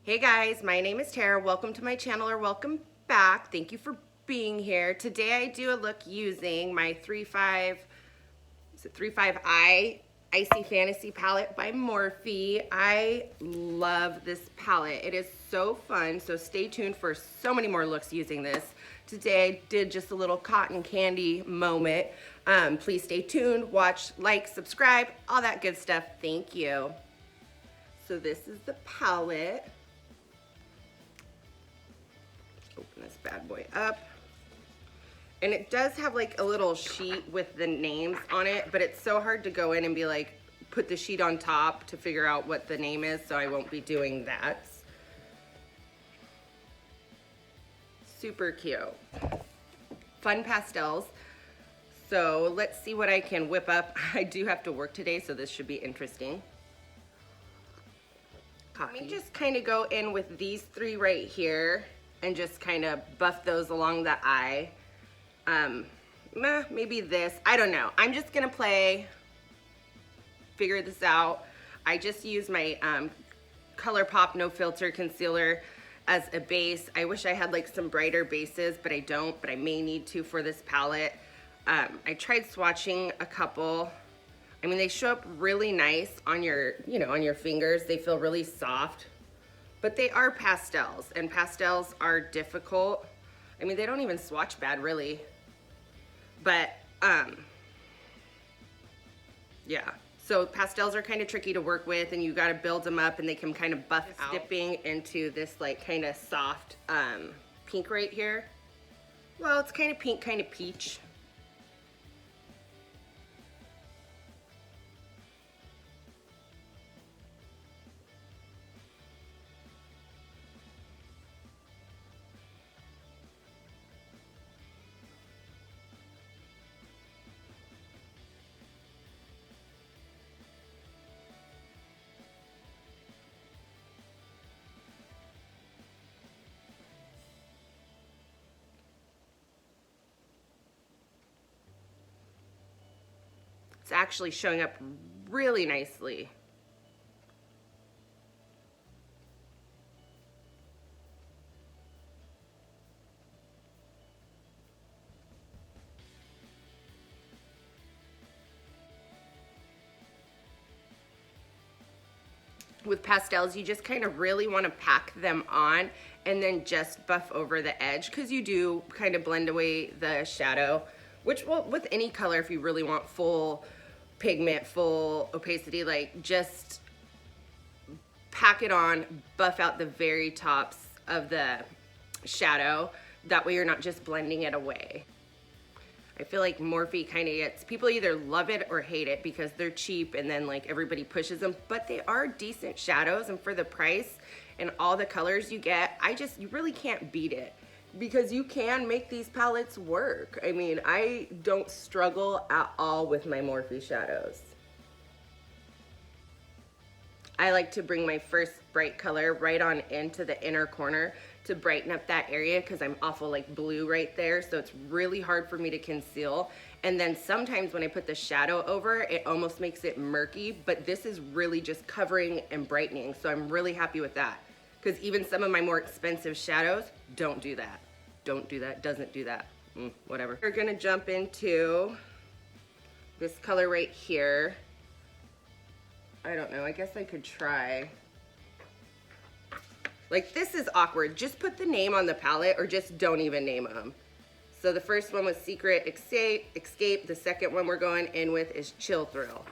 Hey guys, my name is Tara. Welcome to my channel, or welcome back. Thank you for being here. Today I do a look using my 35I Icy Fantasy palette by Morphe. I love this palette. It is so fun, so stay tuned for so many more looks using this. Today I did just a little cotton candy moment. Please stay tuned, watch, like, subscribe, all that good stuff. Thank you. So this is the palette. Open this bad boy up. And it does have like a little sheet with the names on it, but it's so hard to go in and be like, put the sheet on top to figure out what the name is, so I won't be doing that. Super cute. Fun pastels. So let's see what I can whip up. I do have to work today, so this should be interesting. Let me just kind of go in with these three right here and just kind of buff those along the eye. Maybe this, I don't know. I'm just gonna figure this out. I just use my ColourPop No Filter Concealer as a base. I wish I had like some brighter bases, but I don't, but I may need to for this palette. I tried swatching a couple. I mean, they show up really nice on your, on your fingers. They feel really soft, but they are pastels, and pastels are difficult. I mean, they don't even swatch bad, really. But, yeah. So pastels are kind of tricky to work with, and you got to build them up, and they can kind of buff out. Dipping into this, like, kind of soft pink right here. Well, it's kind of pink, kind of peach. It's actually showing up really nicely. With pastels, you just kind of really want to pack them on and then just buff over the edge, because you do kind of blend away the shadow, which will, with any color, if you really want full pigment, full opacity, like just pack it on, buff out the very tops of the shadow. That way you're not just blending it away. I feel like Morphe kind of gets, people either love it or hate it because they're cheap and then like everybody pushes them, but they are decent shadows, and for the price and all the colors you get, you really can't beat it, because you can make these palettes work. I mean, I don't struggle at all with my Morphe shadows. I like to bring my first bright color right on into the inner corner to brighten up that area, because I'm awful like blue right there, so it's really hard for me to conceal. And then sometimes when I put the shadow over, it almost makes it murky, but this is really just covering and brightening, so I'm really happy with that, because even some of my more expensive shadows don't do that. Don't do that, doesn't do that, whatever. We're gonna jump into this color right here. I don't know, I guess I could try. Like, this is awkward. Just put the name on the palette, or just don't even name them. So the first one was Secret Escape. The second one we're going in with is Chill Thrill.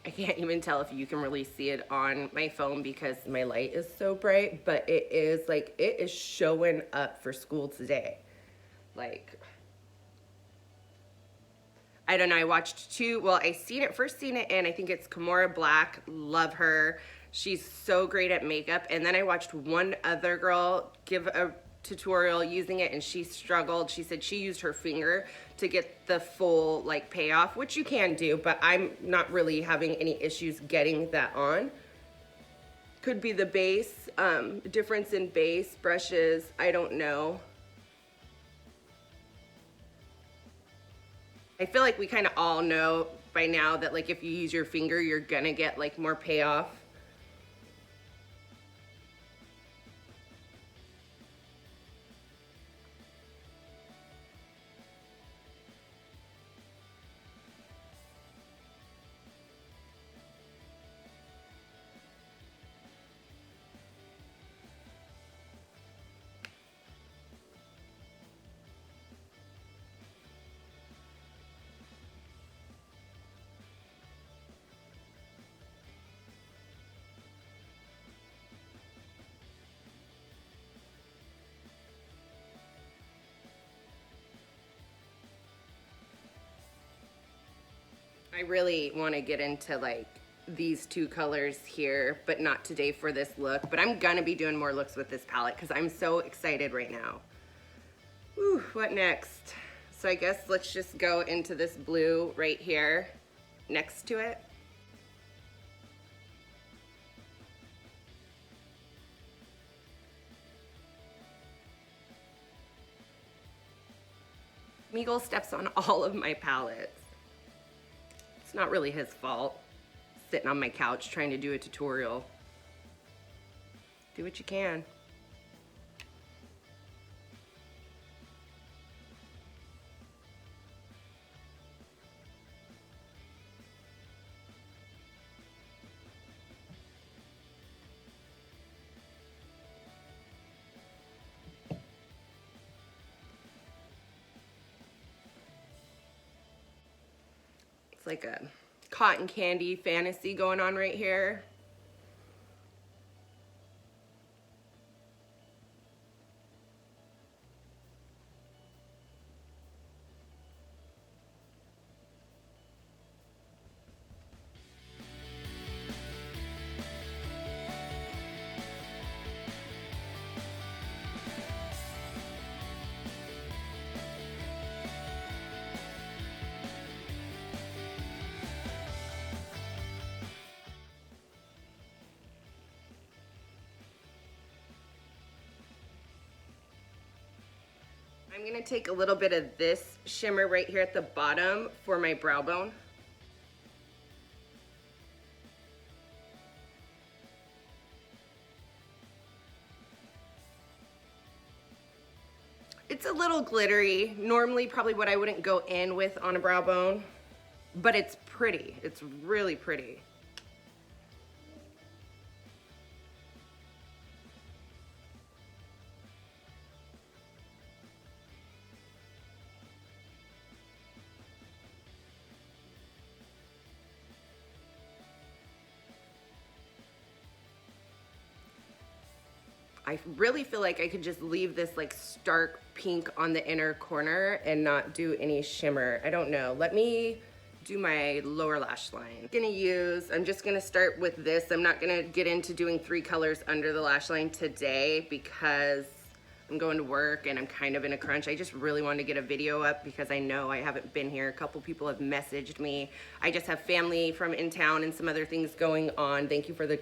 I can't even tell if you can really see it on my phone because my light is so bright, but it is showing up for school today. Like, I don't know, I watched two, well, first seen it in, I think it's Kimora Black, love her. She's so great at makeup. And then I watched one other girl give a tutorial using it and she struggled. She said she used her finger to get the full like payoff, which you can do, but I'm not really having any issues getting that on. Could be the base, difference in base brushes, I don't know. I feel like we kind of all know by now that like if you use your finger, you're gonna get like more payoff. I really want to get into like these two colors here, but not today for this look. But I'm gonna be doing more looks with this palette because I'm so excited right now. Whew, what next? So I guess let's just go into this blue right here next to it. Meagle steps on all of my palettes. It's not really his fault. Sitting on my couch trying to do a tutorial. Do what you can. It's like a cotton candy fantasy going on right here. I'm gonna take a little bit of this shimmer right here at the bottom for my brow bone. It's a little glittery. Normally probably what I wouldn't go in with on a brow bone, but it's pretty. It's really pretty. I really feel like I could just leave this like stark pink on the inner corner and not do any shimmer. I don't know. Let me do my lower lash line. I'm just gonna start with this. I'm not gonna get into doing 3 colors under the lash line today because I'm going to work and I'm kind of in a crunch. I just really wanted to get a video up because I know I haven't been here. A couple people have messaged me. I just have family from in town and some other things going on. Thank you for the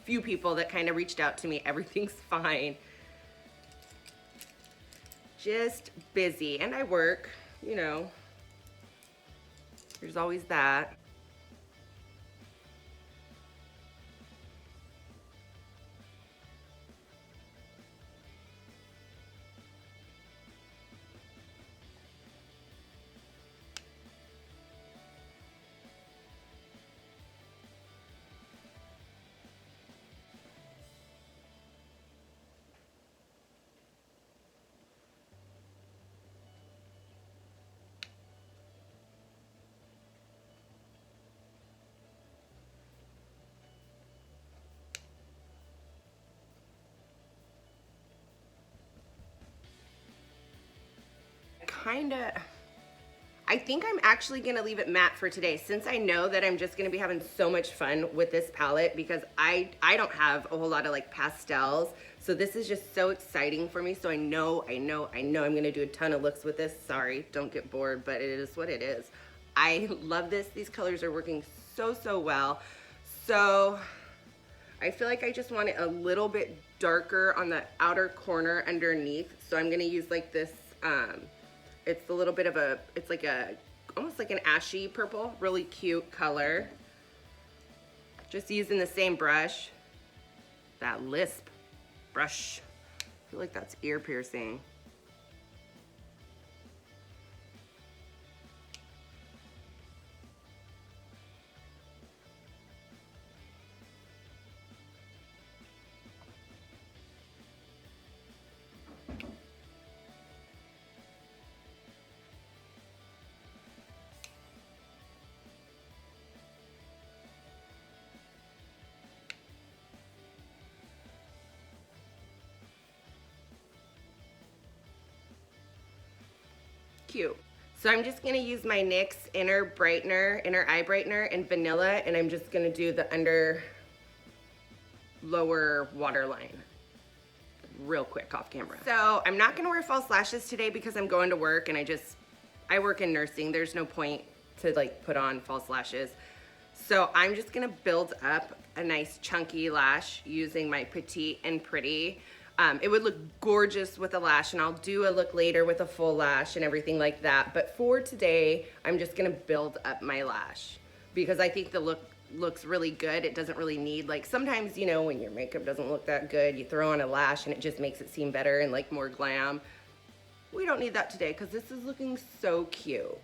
few people that kind of reached out to me. Everything's fine. Just busy, and I work, you know. There's always that. I think I'm actually gonna leave it matte for today, since I know that I'm just gonna be having so much fun with this palette, because I don't have a whole lot of like pastels. So this is just so exciting for me. So I know I'm gonna do a ton of looks with this. Sorry, don't get bored, but it is what it is. I love this. These colors are working so well. So I feel like I just want it a little bit darker on the outer corner underneath. So I'm gonna use like this, it's a little bit of a, it's like a, almost like an ashy purple, really cute color. Just using the same brush, that lisp brush. I feel like that's ear piercing. Cute. So I'm just gonna use my NYX inner eye brightener in vanilla, and I'm just gonna do the under lower waterline real quick off camera. So I'm not gonna wear false lashes today because I'm going to work, and I work in nursing. There's no point to like put on false lashes. So I'm just gonna build up a nice chunky lash using my Petite and Pretty. It would look gorgeous with a lash, and I'll do a look later with a full lash and everything like that. But for today, I'm just gonna build up my lash because I think the look looks really good. It doesn't really need, like, sometimes, you know, when your makeup doesn't look that good, you throw on a lash and it just makes it seem better and like more glam. We don't need that today because this is looking so cute.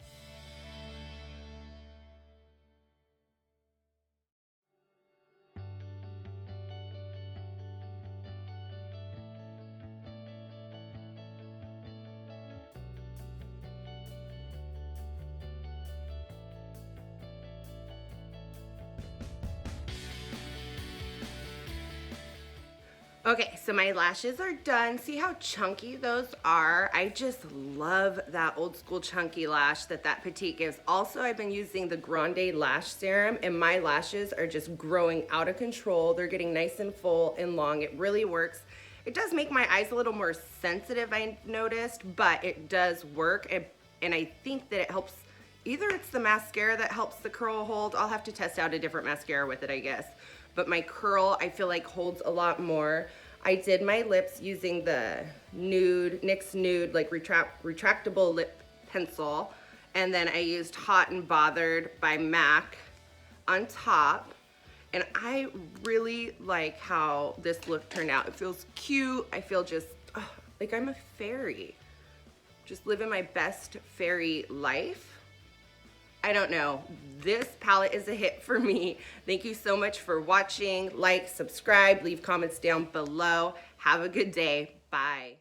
Okay, so my lashes are done. See how chunky those are? I just love that old school chunky lash that Petite gives. Also, I've been using the Grande Lash Serum, and my lashes are just growing out of control. They're getting nice and full and long. It really works. It does make my eyes a little more sensitive, I noticed, but it does work. And I think that it helps. Either it's the mascara that helps the curl hold. I'll have to test out a different mascara with it, I guess. But my curl, I feel like, holds a lot more. I did my lips using the NYX Nude, like retractable lip pencil. And then I used Hot and Bothered by MAC on top. And I really like how this look turned out. It feels cute. I feel just, like I'm a fairy. Just living my best fairy life. I don't know. This palette is a hit for me. Thank you so much for watching. Like, subscribe, leave comments down below. Have a good day. Bye.